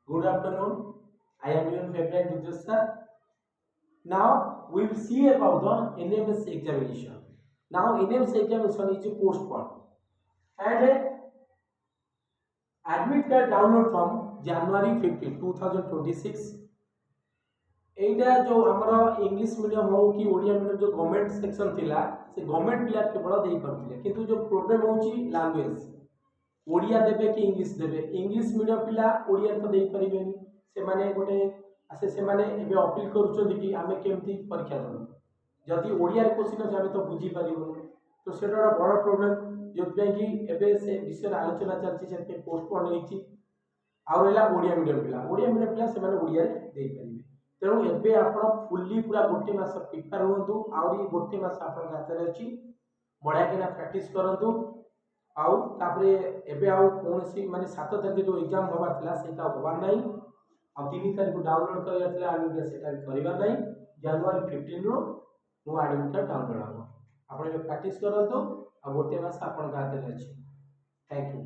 Good afternoon. I am your favorite Vijay sir. Now we will see about the NMS examination. Now NMS examination is postponed and admit card download from January 15, 2026. एटा जो हमर English medium हो कि Odia medium जो government section थिला से government पिला केवल देई परथिले किंतु जो प्रॉब्लम होची लैंग्वेज ओडिया देबे कि इंग्लिश देबे इंग्लिश मीडियम पिला ओडिया तो देई परिबेनी से माने गोटे आसे से माने एबे अपील करूछन कि आमे केमती परीक्षा दबो जदि ओडिया क्वेश्चन से आमे तो बुझी परिबो तो सेटा बड़ प्रॉब्लम जोथबे कि एबे से विषय आलोचना चलची से पोस्टपोन हेची आ ओडिया मीडियम पिला से माने ओडिया रे देई परिबे तेणु एबे आपण फुल्ली पूरा गोटे मास प्रिपेयर हुंतु आउरी गोटे मास आपण हाथ रे अछि बढा केना प्रैक्टिस करंतु आउ तापरे एबे आउ कोनसी माने 7 तारिख जो एग्जाम होबार थिला सेटा होबार नै आ 3 तारिख को डाउनलोड करिया थिला आलु सेटा करिबा नै जनवरी 15 रो नो एडमिट कार्ड डाउनलोड हबो आपण प्रैक्टिस करंतु आ गोटे मास आपण हाथ रे अछि थैंक यू।